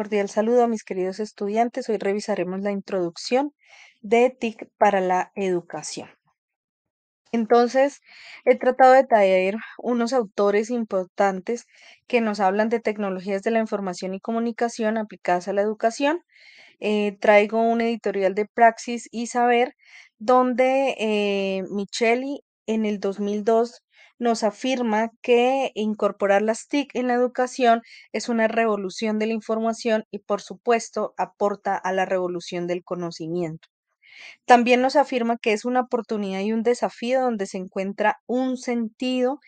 cordial saludo a mis queridos estudiantes. Hoy revisaremos la introducción de TIC para la educación. Entonces, he tratado de traer unos autores importantes que nos hablan de tecnologías de la información y comunicación aplicadas a la educación. Traigo un editorial de Praxis y Saber, donde Micheli en el 2002 nos afirma que incorporar las TIC en la educación es una revolución de la información y, por supuesto, aporta a la revolución del conocimiento. También nos afirma que es una oportunidad y un desafío donde se encuentra un sentido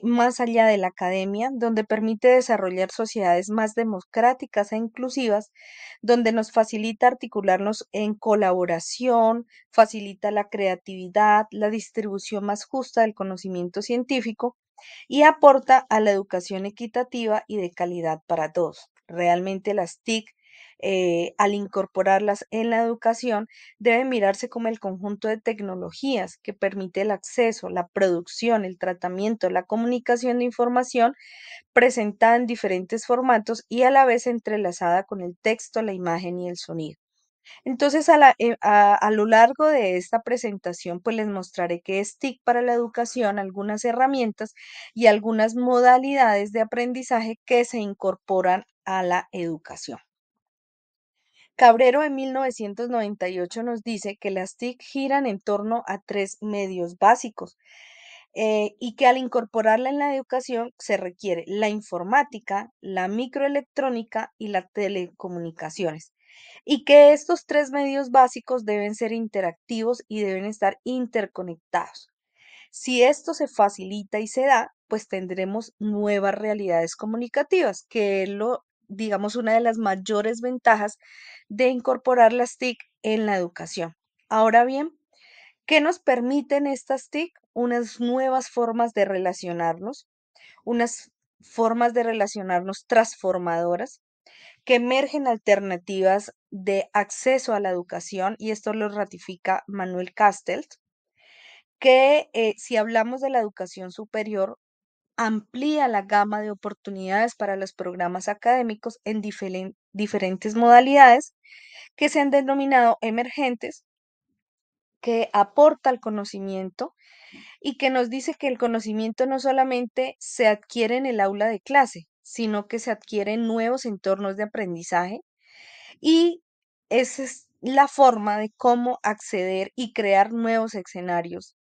más allá de la academia, donde permite desarrollar sociedades más democráticas e inclusivas, donde nos facilita articularnos en colaboración, facilita la creatividad, la distribución más justa del conocimiento científico y aporta a la educación equitativa y de calidad para todos. Realmente las TIC, al incorporarlas en la educación, deben mirarse como el conjunto de tecnologías que permite el acceso, la producción, el tratamiento, la comunicación de información presentada en diferentes formatos y a la vez entrelazada con el texto, la imagen y el sonido. Entonces, a lo largo de esta presentación, pues les mostraré qué es TIC para la educación, algunas herramientas y algunas modalidades de aprendizaje que se incorporan a la educación. Cabrero en 1998 nos dice que las TIC giran en torno a tres medios básicos y que al incorporarla en la educación se requiere la informática, la microelectrónica y las telecomunicaciones. Y que estos tres medios básicos deben ser interactivos y deben estar interconectados. Si esto se facilita y se da, pues tendremos nuevas realidades comunicativas, que es digamos, una de las mayores ventajas de incorporar las TIC en la educación. Ahora bien, ¿qué nos permiten estas TIC? Unas nuevas formas de relacionarnos, unas formas de relacionarnos transformadoras, que emergen alternativas de acceso a la educación, y esto lo ratifica Manuel Castells, que si hablamos de la educación superior, amplía la gama de oportunidades para los programas académicos en diferentes modalidades que se han denominado emergentes, que aporta al conocimiento y que nos dice que el conocimiento no solamente se adquiere en el aula de clase, sino que se adquiere en nuevos entornos de aprendizaje y esa es la forma de cómo acceder y crear nuevos escenarios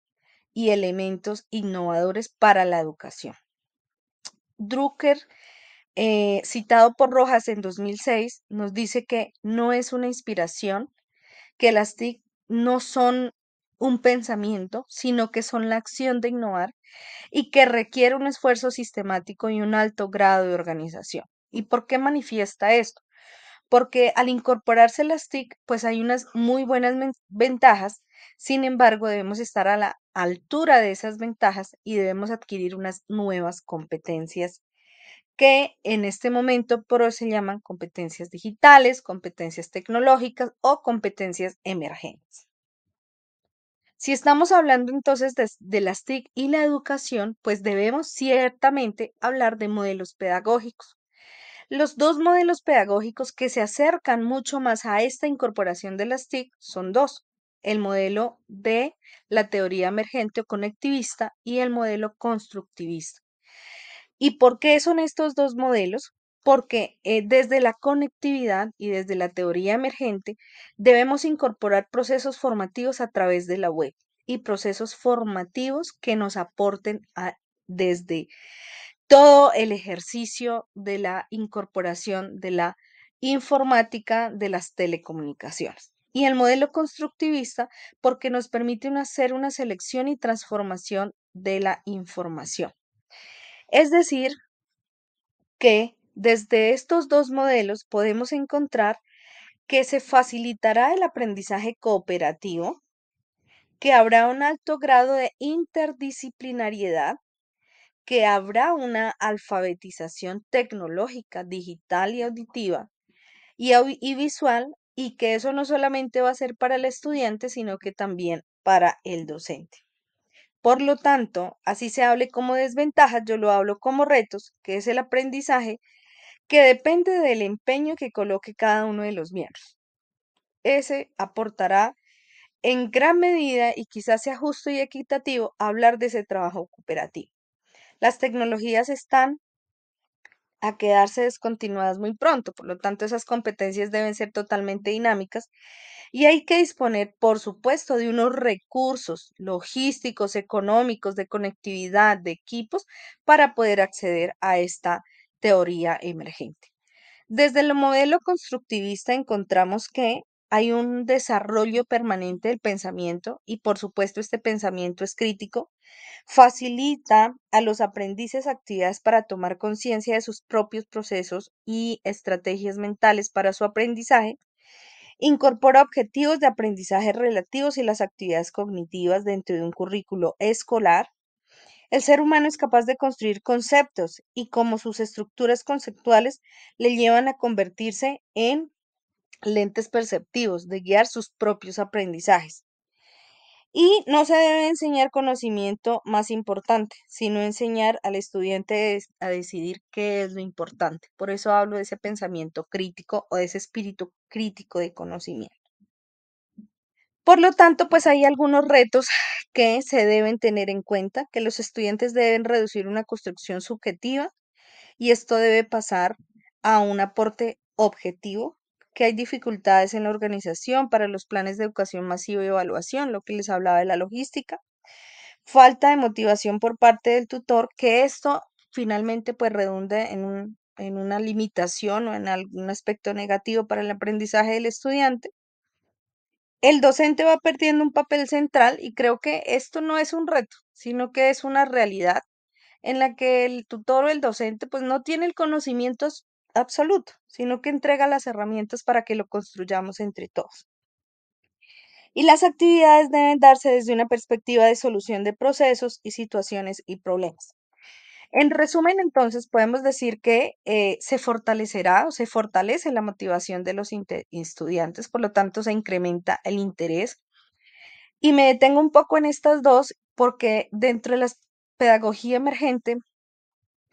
y elementos innovadores para la educación. Drucker, citado por Rojas en 2006, nos dice que no es una inspiración, que las TIC no son un pensamiento, sino que son la acción de innovar y que requiere un esfuerzo sistemático y un alto grado de organización. ¿Y por qué manifiesta esto? Porque al incorporarse las TIC, pues hay unas muy buenas ventajas, sin embargo, debemos estar a la altura de esas ventajas y debemos adquirir unas nuevas competencias que en este momento se llaman competencias digitales, competencias tecnológicas o competencias emergentes. Si estamos hablando entonces de las TIC y la educación, pues debemos ciertamente hablar de modelos pedagógicos. Los dos modelos pedagógicos que se acercan mucho más a esta incorporación de las TIC son dos: el modelo de la teoría emergente o conectivista y el modelo constructivista. ¿Y por qué son estos dos modelos? Porque desde la conectividad y desde la teoría emergente debemos incorporar procesos formativos a través de la web y procesos formativos que nos aporten desde todo el ejercicio de la incorporación de la informática, de las telecomunicaciones. Y el modelo constructivista porque nos permite hacer una selección y transformación de la información. Es decir, que desde estos dos modelos podemos encontrar que se facilitará el aprendizaje cooperativo, que habrá un alto grado de interdisciplinariedad, que habrá una alfabetización tecnológica, digital y auditiva y visual, y que eso no solamente va a ser para el estudiante, sino que también para el docente. Por lo tanto, así se hable como desventajas, yo lo hablo como retos, que es el aprendizaje que depende del empeño que coloque cada uno de los miembros. Ese aportará en gran medida y quizás sea justo y equitativo hablar de ese trabajo cooperativo. Las tecnologías están a quedarse descontinuadas muy pronto, por lo tanto esas competencias deben ser totalmente dinámicas y hay que disponer, por supuesto, de unos recursos logísticos, económicos, de conectividad, de equipos para poder acceder a esta teoría emergente. Desde el modelo constructivista encontramos que hay un desarrollo permanente del pensamiento y por supuesto este pensamiento es crítico, facilita a los aprendices actividades para tomar conciencia de sus propios procesos y estrategias mentales para su aprendizaje, incorpora objetivos de aprendizaje relativos y las actividades cognitivas dentro de un currículo escolar. El ser humano es capaz de construir conceptos y como sus estructuras conceptuales le llevan a convertirse en lentes perceptivos, de guiar sus propios aprendizajes. Y no se debe enseñar conocimiento más importante, sino enseñar al estudiante a decidir qué es lo importante. Por eso hablo de ese pensamiento crítico o de ese espíritu crítico de conocimiento. Por lo tanto, pues hay algunos retos que se deben tener en cuenta, que los estudiantes deben reducir una construcción subjetiva y esto debe pasar a un aporte objetivo, que hay dificultades en la organización para los planes de educación masiva y evaluación, lo que les hablaba de la logística, falta de motivación por parte del tutor, que esto finalmente pues redunde en una limitación o en algún aspecto negativo para el aprendizaje del estudiante. El docente va perdiendo un papel central y creo que esto no es un reto, sino que es una realidad en la que el tutor o el docente pues no tiene el conocimiento absoluto, sino que entrega las herramientas para que lo construyamos entre todos. Y las actividades deben darse desde una perspectiva de solución de procesos y situaciones y problemas. En resumen, entonces, podemos decir que se fortalecerá o se fortalece la motivación de los estudiantes, por lo tanto, se incrementa el interés. Y me detengo un poco en estas dos porque dentro de la pedagogía emergente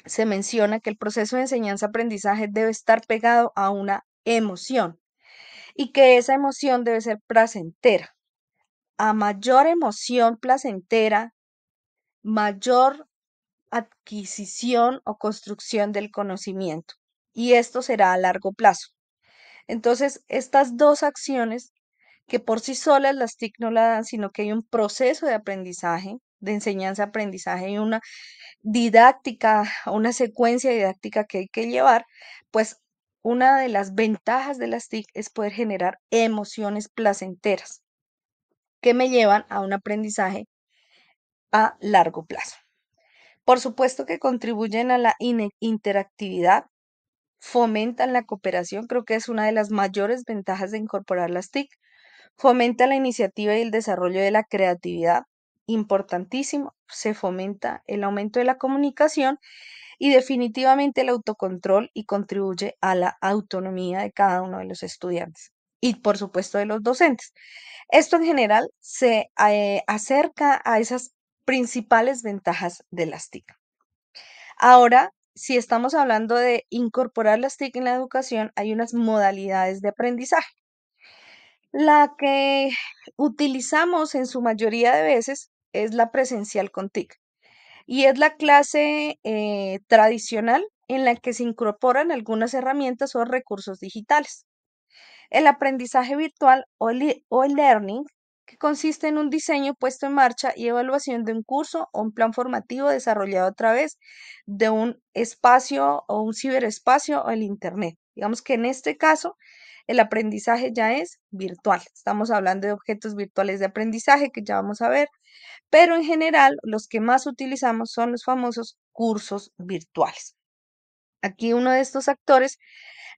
se menciona que el proceso de enseñanza-aprendizaje debe estar pegado a una emoción y que esa emoción debe ser placentera. A mayor emoción placentera, mayor adquisición o construcción del conocimiento. Y esto será a largo plazo. Entonces, estas dos acciones que por sí solas las TIC no la dan, sino que hay un proceso de aprendizaje, de enseñanza-aprendizaje y una didáctica, una secuencia didáctica que hay que llevar, pues una de las ventajas de las TIC es poder generar emociones placenteras que me llevan a un aprendizaje a largo plazo. Por supuesto que contribuyen a la interactividad, fomentan la cooperación, creo que es una de las mayores ventajas de incorporar las TIC, fomenta la iniciativa y el desarrollo de la creatividad, importantísimo, se fomenta el aumento de la comunicación y definitivamente el autocontrol y contribuye a la autonomía de cada uno de los estudiantes y por supuesto de los docentes. Esto en general se acerca a esas principales ventajas de las TIC. Ahora, si estamos hablando de incorporar las TIC en la educación, hay unas modalidades de aprendizaje. La que utilizamos en su mayoría de veces es la presencial con TIC y es la clase tradicional en la que se incorporan algunas herramientas o recursos digitales. El aprendizaje virtual o el learning, que consiste en un diseño puesto en marcha y evaluación de un curso o un plan formativo desarrollado a través de un espacio o un ciberespacio o el Internet. Digamos que en este caso el aprendizaje ya es virtual. Estamos hablando de objetos virtuales de aprendizaje que ya vamos a ver, pero en general los que más utilizamos son los famosos cursos virtuales. Aquí uno de estos actores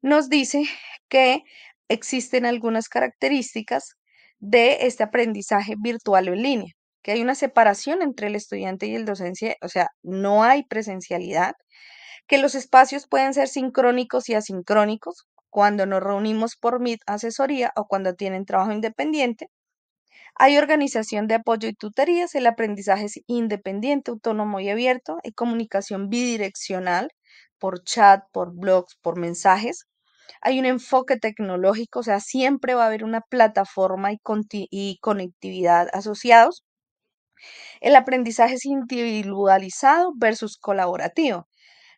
nos dice que existen algunas características de este aprendizaje virtual o en línea, que hay una separación entre el estudiante y el docente, o sea, no hay presencialidad, que los espacios pueden ser sincrónicos y asincrónicos cuando nos reunimos por Meet asesoría o cuando tienen trabajo independiente. Hay organización de apoyo y tutorías, el aprendizaje es independiente, autónomo y abierto, hay comunicación bidireccional por chat, por blogs, por mensajes. Hay un enfoque tecnológico, o sea, siempre va a haber una plataforma y conectividad asociados. El aprendizaje es individualizado versus colaborativo.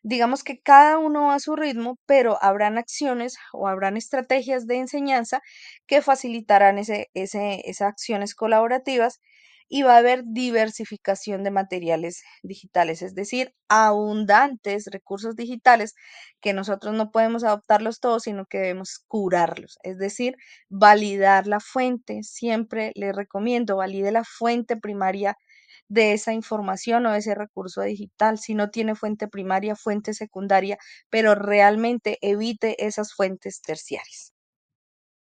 Digamos que cada uno va a su ritmo, pero habrán acciones o habrán estrategias de enseñanza que facilitarán esas acciones colaborativas y va a haber diversificación de materiales digitales, es decir, abundantes recursos digitales que nosotros no podemos adoptarlos todos, sino que debemos curarlos, es decir, validar la fuente. Siempre les recomiendo, valide la fuente primaria de esa información o de ese recurso digital. Si no tiene fuente primaria, fuente secundaria, pero realmente evite esas fuentes terciarias.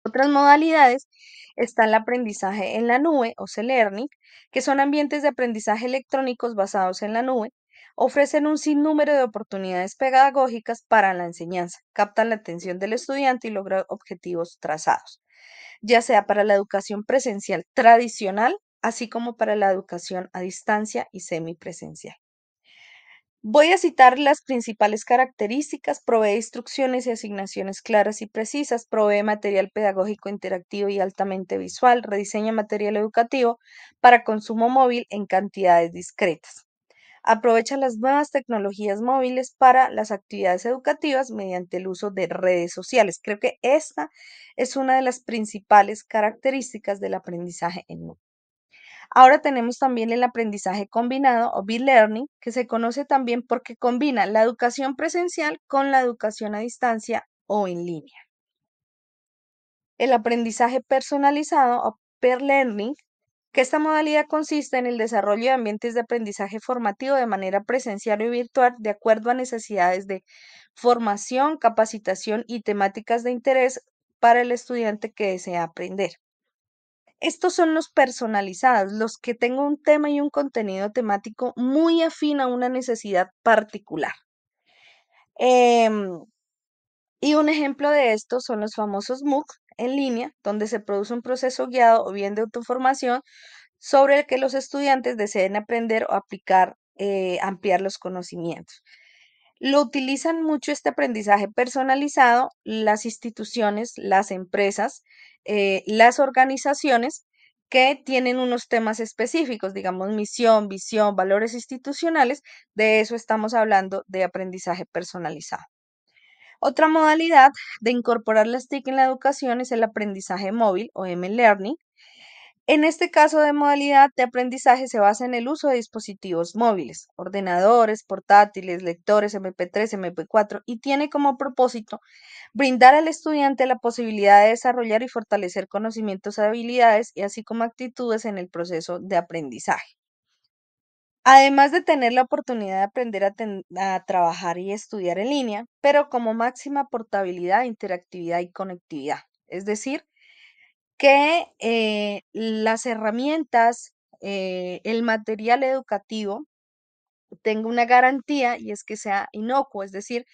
Otras modalidades está el aprendizaje en la nube o C-Learning, que son ambientes de aprendizaje electrónicos basados en la nube. Ofrecen un sinnúmero de oportunidades pedagógicas para la enseñanza, captan la atención del estudiante y logran objetivos trazados, ya sea para la educación presencial tradicional, así como para la educación a distancia y semipresencial. Voy a citar las principales características: provee instrucciones y asignaciones claras y precisas, provee material pedagógico interactivo y altamente visual, rediseña material educativo para consumo móvil en cantidades discretas. Aprovecha las nuevas tecnologías móviles para las actividades educativas mediante el uso de redes sociales. Creo que esta es una de las principales características del aprendizaje en nube. Ahora tenemos también el aprendizaje combinado o B-Learning, que se conoce también porque combina la educación presencial con la educación a distancia o en línea. El aprendizaje personalizado o peer learning, que esta modalidad consiste en el desarrollo de ambientes de aprendizaje formativo de manera presencial o virtual de acuerdo a necesidades de formación, capacitación y temáticas de interés para el estudiante que desea aprender. Estos son los personalizados, los que tengo un tema y un contenido temático muy afín a una necesidad particular. Em, y un ejemplo de esto son los famosos MOOC en línea, donde se produce un proceso guiado o bien de autoformación sobre el que los estudiantes deseen aprender o aplicar, ampliar los conocimientos. Lo utilizan mucho este aprendizaje personalizado las instituciones, las empresas, las organizaciones que tienen unos temas específicos, digamos misión, visión, valores institucionales. De eso estamos hablando de aprendizaje personalizado. Otra modalidad de incorporar las TIC en la educación es el aprendizaje móvil o M-Learning. En este caso de modalidad de aprendizaje se basa en el uso de dispositivos móviles, ordenadores, portátiles, lectores MP3, MP4 y tiene como propósito brindar al estudiante la posibilidad de desarrollar y fortalecer conocimientos, habilidades y así como actitudes en el proceso de aprendizaje. Además de tener la oportunidad de aprender a trabajar y estudiar en línea, pero como máxima portabilidad, interactividad y conectividad. Es decir, que las herramientas, el material educativo tenga una garantía y es que sea inocuo, es decir,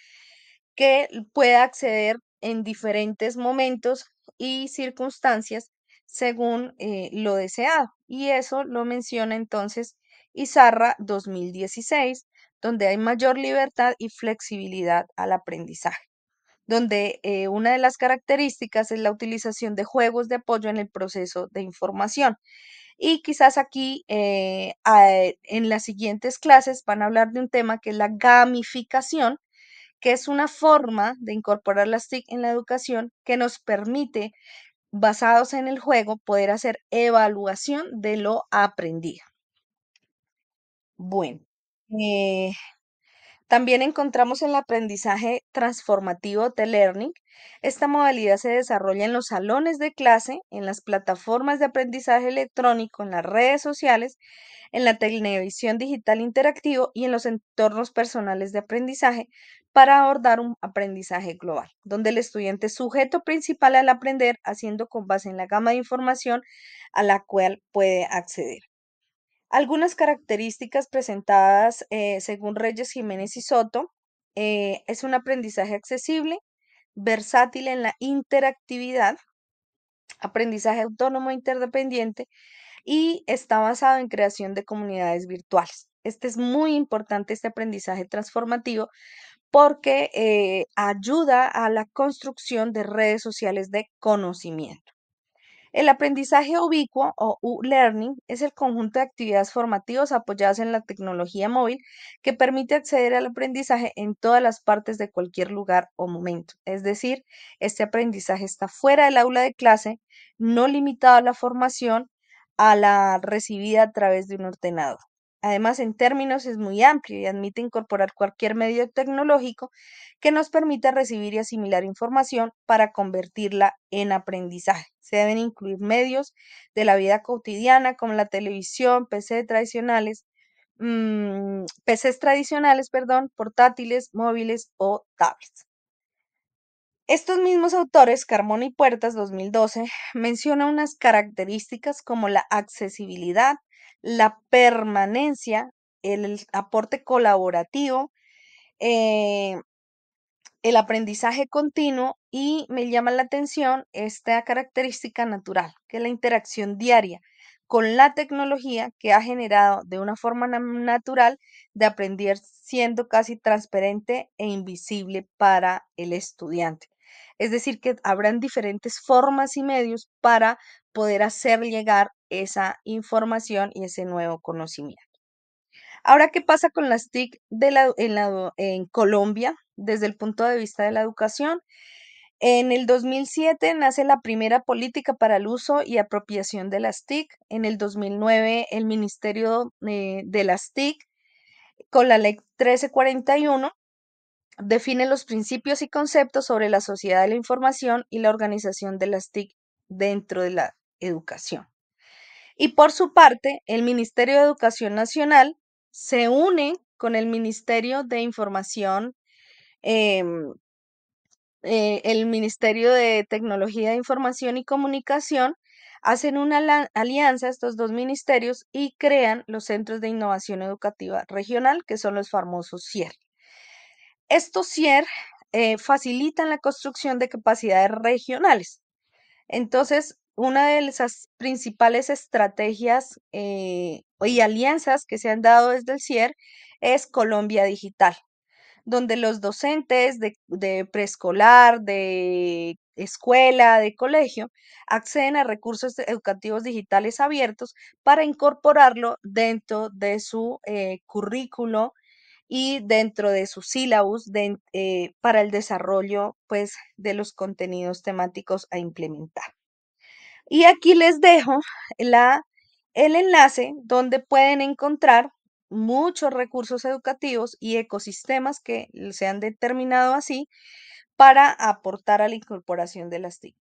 que pueda acceder en diferentes momentos y circunstancias según lo deseado. Y eso lo menciona entonces Izarra 2016, donde hay mayor libertad y flexibilidad al aprendizaje, donde una de las características es la utilización de juegos de apoyo en el proceso de información. Y quizás aquí en las siguientes clases van a hablar de un tema que es la gamificación, que es una forma de incorporar las TIC en la educación que nos permite, basados en el juego, poder hacer evaluación de lo aprendido. Bueno, eh, también encontramos el aprendizaje transformativo de learning. Esta modalidad se desarrolla en los salones de clase, en las plataformas de aprendizaje electrónico, en las redes sociales, en la televisión digital interactivo y en los entornos personales de aprendizaje para abordar un aprendizaje global, donde el estudiante es sujeto principal al aprender, haciendo con base en la gama de información a la cual puede acceder. Algunas características presentadas según Reyes Jiménez y Soto: es un aprendizaje accesible, versátil en la interactividad, aprendizaje autónomo e interdependiente y está basado en creación de comunidades virtuales. Este es muy importante, este aprendizaje transformativo, porque ayuda a la construcción de redes sociales de conocimiento. El aprendizaje ubicuo o U-Learning es el conjunto de actividades formativas apoyadas en la tecnología móvil que permite acceder al aprendizaje en todas las partes de cualquier lugar o momento. Es decir, este aprendizaje está fuera del aula de clase, no limitado a la formación a la recibida a través de un ordenador. Además, en términos es muy amplio y admite incorporar cualquier medio tecnológico que nos permita recibir y asimilar información para convertirla en aprendizaje. Se deben incluir medios de la vida cotidiana como la televisión, PCs tradicionales, perdón, portátiles, móviles o tablets. Estos mismos autores, Carmona y Puertas, 2012, mencionan unas características como la accesibilidad, la permanencia, el aporte colaborativo, eh, el aprendizaje continuo y me llama la atención esta característica natural, que es la interacción diaria con la tecnología que ha generado de una forma natural de aprender siendo casi transparente e invisible para el estudiante. Es decir, que habrán diferentes formas y medios para poder hacer llegar esa información y ese nuevo conocimiento. Ahora, ¿qué pasa con las TIC en Colombia desde el punto de vista de la educación? En el 2007 nace la primera política para el uso y apropiación de las TIC. En el 2009 el Ministerio de las TIC, con la Ley 1341, define los principios y conceptos sobre la sociedad de la información y la organización de las TIC dentro de la educación. Y por su parte, el Ministerio de Educación Nacional se une con el Ministerio de Información, em, el Ministerio de Tecnología de Información y Comunicación, hacen una alianza estos dos ministerios y crean los Centros de Innovación Educativa Regional, que son los famosos CIER. Estos CIER facilitan la construcción de capacidades regionales. Entonces, una de esas principales estrategias y alianzas que se han dado desde el CIER es Colombia Digital, donde los docentes de preescolar, de escuela, de colegio, acceden a recursos educativos digitales abiertos para incorporarlo dentro de su currículo y dentro de su sílabus para el desarrollo, pues, de los contenidos temáticos a implementar. Y aquí les dejo el enlace donde pueden encontrar muchos recursos educativos y ecosistemas que se han determinado así para aportar a la incorporación de las TIC.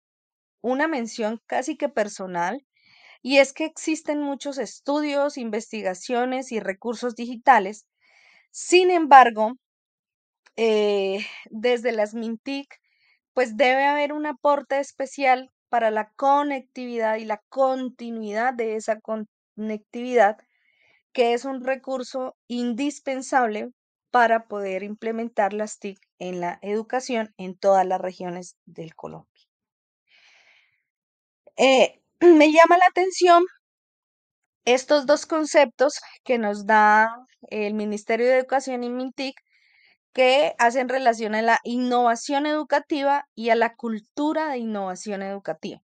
Una mención casi que personal, y es que existen muchos estudios, investigaciones y recursos digitales. Sin embargo, desde las MINTIC, pues debe haber un aporte especial para la conectividad y la continuidad de esa conectividad, que es un recurso indispensable para poder implementar las TIC en la educación en todas las regiones del Colombia. Me llama la atención estos dos conceptos que nos da el Ministerio de Educación y MINTIC, que hacen relación a la innovación educativa y a la cultura de innovación educativa.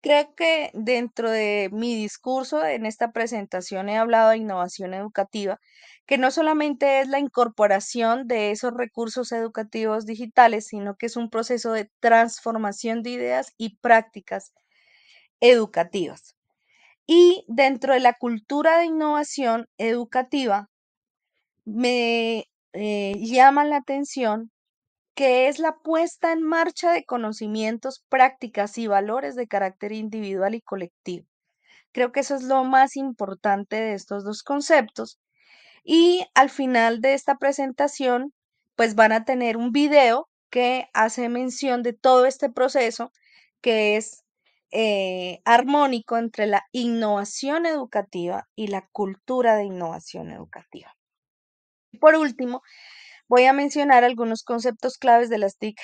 Creo que dentro de mi discurso en esta presentación he hablado de innovación educativa, que no solamente es la incorporación de esos recursos educativos digitales, sino que es un proceso de transformación de ideas y prácticas educativas. Y dentro de la cultura de innovación educativa, me llama la atención que es la puesta en marcha de conocimientos, prácticas y valores de carácter individual y colectivo. Creo que eso es lo más importante de estos dos conceptos. Y al final de esta presentación, pues van a tener un video que hace mención de todo este proceso que es armónico entre la innovación educativa y la cultura de innovación educativa. Por último, voy a mencionar algunos conceptos claves de las TIC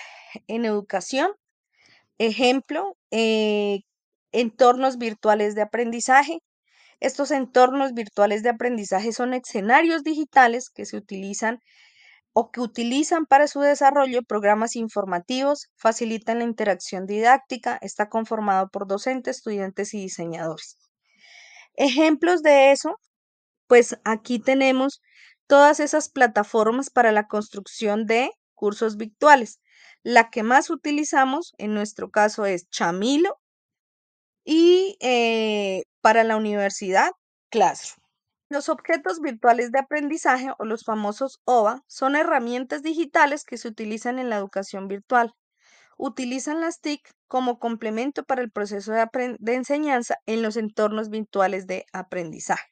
en educación. Ejemplo, Entornos virtuales de aprendizaje. Estos entornos virtuales de aprendizaje son escenarios digitales que se utilizan o que utilizan para su desarrollo programas informativos, facilitan la interacción didáctica, está conformado por docentes, estudiantes y diseñadores. Ejemplos de eso, pues aquí tenemos todas esas plataformas para la construcción de cursos virtuales. La que más utilizamos en nuestro caso es Chamilo y para la universidad, Classroom. Los objetos virtuales de aprendizaje o los famosos OVA son herramientas digitales que se utilizan en la educación virtual. Utilizan las TIC como complemento para el proceso de enseñanza en los entornos virtuales de aprendizaje.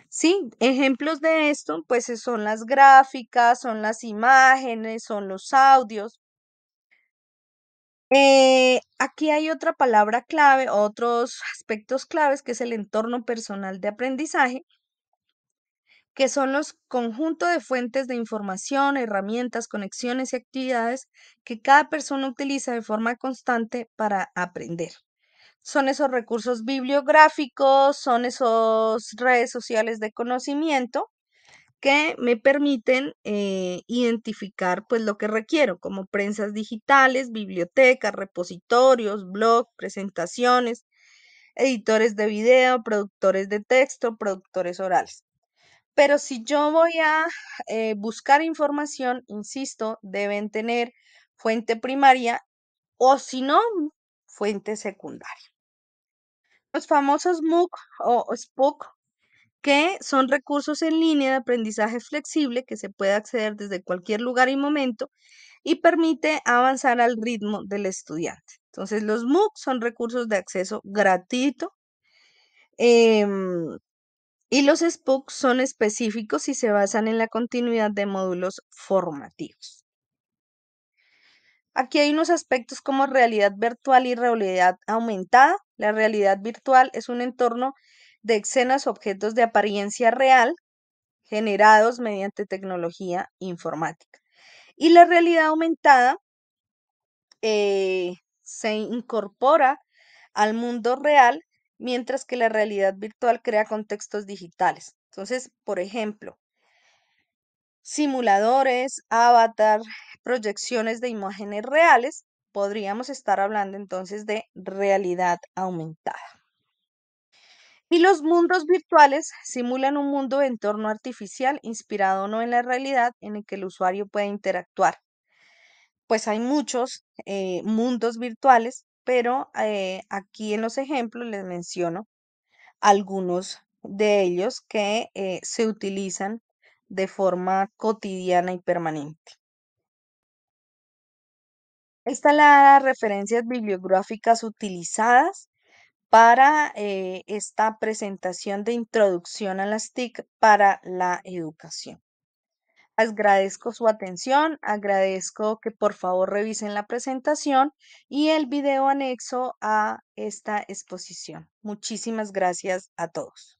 Sí, ejemplos de esto, pues son las gráficas, son las imágenes, son los audios. Aquí hay otra palabra clave, otros aspectos claves, que es el entorno personal de aprendizaje, que son los conjuntos de fuentes de información, herramientas, conexiones y actividades que cada persona utiliza de forma constante para aprender. Son esos recursos bibliográficos, son esos redes sociales de conocimiento que me permiten identificar pues lo que requiero, como prensas digitales, bibliotecas, repositorios, blog, presentaciones, editores de video, productores de texto, productores orales. Pero si yo voy a buscar información, insisto, deben tener fuente primaria o si no, fuente secundaria. Los famosos MOOC o SPOOC, que son recursos en línea de aprendizaje flexible que se puede acceder desde cualquier lugar y momento y permite avanzar al ritmo del estudiante. Entonces, los MOOC son recursos de acceso gratuito. em, Y los SPOOC son específicos y se basan en la continuidad de módulos formativos. Aquí hay unos aspectos como realidad virtual y realidad aumentada. La realidad virtual es un entorno de escenas, objetos de apariencia real generados mediante tecnología informática. Y la realidad aumentada se incorpora al mundo real, mientras que la realidad virtual crea contextos digitales. Entonces, por ejemplo, simuladores, avatar, proyecciones de imágenes reales, podríamos estar hablando entonces de realidad aumentada. Y los mundos virtuales simulan un mundo de entorno artificial inspirado no en la realidad en el que el usuario puede interactuar. Pues hay muchos mundos virtuales, pero aquí en los ejemplos les menciono algunos de ellos que se utilizan de forma cotidiana y permanente. Están las referencias bibliográficas utilizadas para esta presentación de introducción a las TIC para la educación. Agradezco su atención, agradezco que por favor revisen la presentación y el video anexo a esta exposición. Muchísimas gracias a todos.